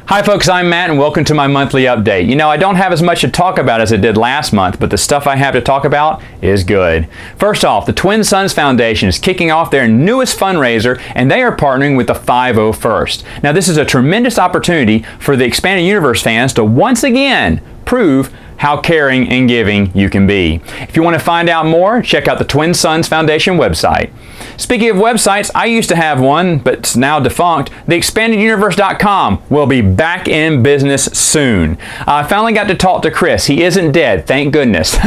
Hi folks, I'm Matt and welcome to my monthly update. You know, I don't have as much to talk about as I did last month, but the stuff I have to talk about is good. First off, the Twin Suns Foundation is kicking off their newest fundraiser and they are partnering with the 501st. Now this is a tremendous opportunity for the Expanded Universe fans to once again prove how caring and giving you can be. If you want to find out more, check out the Twin Suns Foundation website. Speaking of websites, I used to have one, but it's now defunct. TheExpandedUniverse.com will be back in business soon. I finally got to talk to Chris. He isn't dead, thank goodness.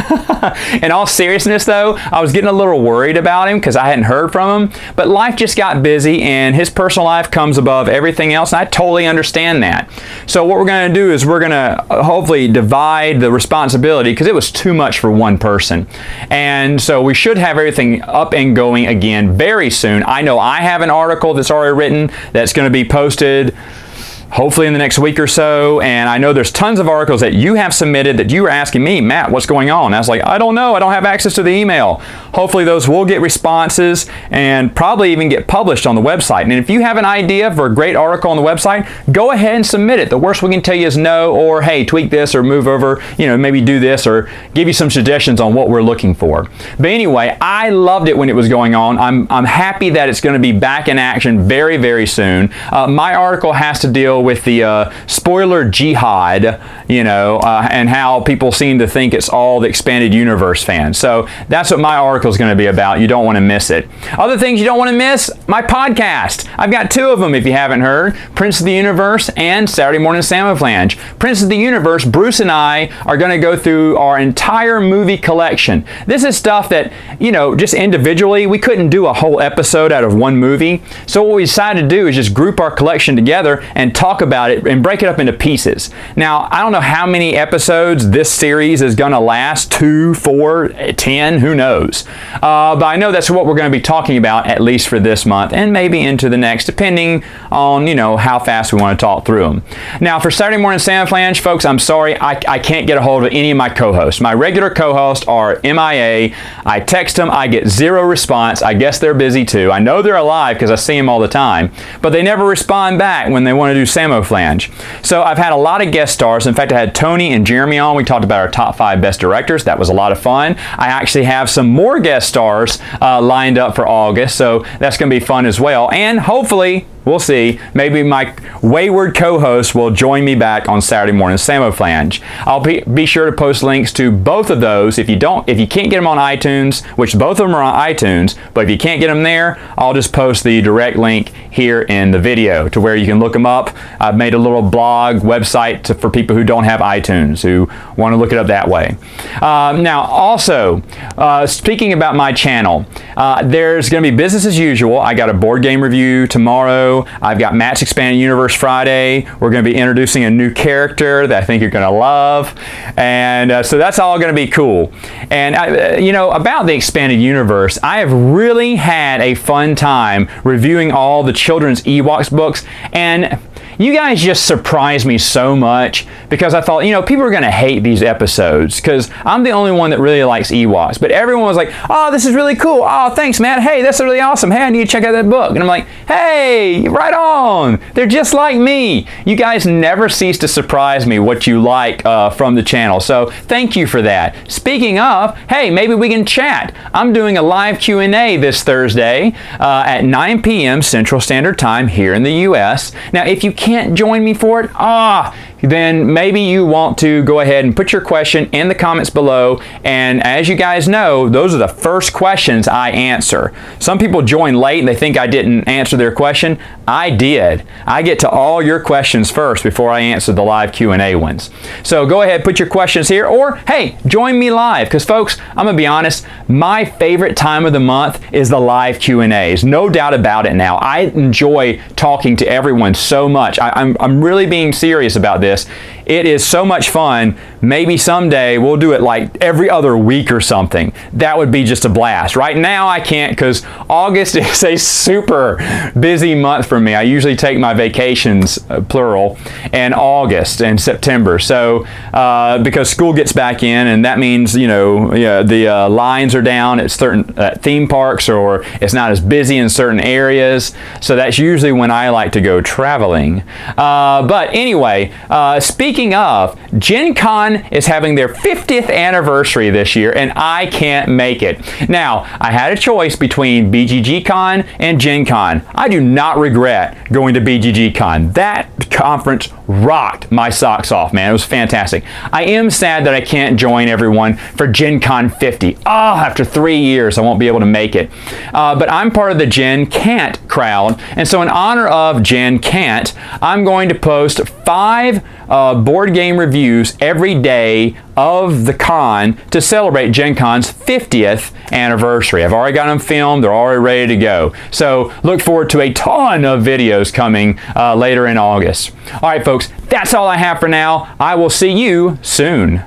In all seriousness though, I was getting a little worried about him because I hadn't heard from him, but life just got busy and his personal life comes above everything else, and I totally understand that. So what we're going to do is we're going to hopefully divide the responsibility because it was too much for one person. And so we should have everything up and going again very soon. I know I have an article that's already written that's going to be posted hopefully in the next week or so, and I know there's tons of articles that you have submitted that you were asking me, Matt, what's going on? And I was like, I don't know, I don't have access to the email. Hopefully those will get responses and probably even get published on the website. And if you have an idea for a great article on the website, go ahead and submit it. The worst we can tell you is no, or hey, tweak this or move over, maybe do this, or give you some suggestions on what we're looking for. But anyway, I loved it when it was going on. I'm happy that it's going to be back in action very, very soon. My article has to deal with the spoiler jihad, and how people seem to think it's all the Expanded Universe fans. So that's what my article is going to be about. You don't want to miss it. Other things you don't want to miss, my podcast. I've got two of them if you haven't heard, Prince of the Universe and Saturday Morning Samoflange. Prince of the Universe, Bruce and I are going to go through our entire movie collection. This is stuff that, just individually, we couldn't do a whole episode out of one movie. So what we decided to do is just group our collection together and talk about it and break it up into pieces. Now, I don't know how many episodes this series is going to last, 2, 4, 10, who knows. But I know that's what we're going to be talking about at least for this month and maybe into the next, depending on, how fast we want to talk through them. Now, for Saturday Morning Samoflange, folks, I'm sorry, I can't get a hold of any of my co-hosts. My regular co-hosts are MIA. I text them, I get zero response. I guess they're busy too. I know they're alive because I see them all the time, but they never respond back when they want to do Samoflange. So I've had a lot of guest stars. In fact, I had Tony and Jeremy on. We talked about our top 5 best directors. That was a lot of fun. I actually have some more guest stars lined up for August, so that's going to be fun as well. And hopefully, we'll see, maybe my wayward co-host will join me back on Saturday Morning Samoflange. I'll be sure to post links to both of those. If you can't get them on iTunes, which both of them are on iTunes, but if you can't get them there, I'll just post the direct link here in the video to where you can look them up. I've made a little blog website for people who don't have iTunes, who want to look it up that way. Now, also, speaking about my channel, there's going to be business as usual. I got a board game review tomorrow. I've got Matt's Expanded Universe Friday. We're going to be introducing a new character that I think you're going to love. And so that's all going to be cool. And, about the Expanded Universe, I have really had a fun time reviewing all the children's Ewoks books. And you guys just surprised me so much because I thought, people are going to hate these episodes because I'm the only one that really likes Ewoks. But everyone was like, oh, this is really cool. Oh, thanks, Matt. Hey, that's really awesome. Hey, I need to check out that book. And I'm like, hey, right on. They're just like me. You guys never cease to surprise me what you like from the channel. So thank you for that. Speaking of, hey, maybe we can chat. I'm doing a live Q&A this Thursday at 9 p.m. Central Standard Time here in the U.S. Now, if you can't join me for it, then maybe you want to go ahead and put your question in the comments below. And as you guys know, those are the first questions I answer. Some people join late and they think I didn't answer their question. I did. I get to all your questions first before I answer the live Q&A ones. So go ahead, put your questions here, or hey, join me live. Because folks, I'm gonna be honest, my favorite time of the month is the live Q&As. No doubt about it now. I enjoy talking to everyone so much. I'm really being serious about this. this. It is so much fun. Maybe someday we'll do it like every other week or something. That would be just a blast. Right now I can't because August is a super busy month for me. I usually take my vacations, plural, in August and September. So because school gets back in, and that means, you know, the lines are down at certain theme parks, or it's not as busy in certain areas. So that's usually when I like to go traveling. But anyway, speaking of, Gen Con is having their 50th anniversary this year, and I can't make it. Now, I had a choice between BGG Con and Gen Con. I do not regret going to BGG Con. That conference rocked my socks off, man. It was fantastic. I am sad that I can't join everyone for Gen Con 50. After 3 years, I won't be able to make it. But I'm part of the Gen Cant crowd, and so in honor of Gen Cant, I'm going to post 5 board game reviews every day of the con to celebrate Gen Con's 50th anniversary. I've already got them filmed. They're already ready to go. So look forward to a ton of videos coming later in August. All right, folks, that's all I have for now. I will see you soon.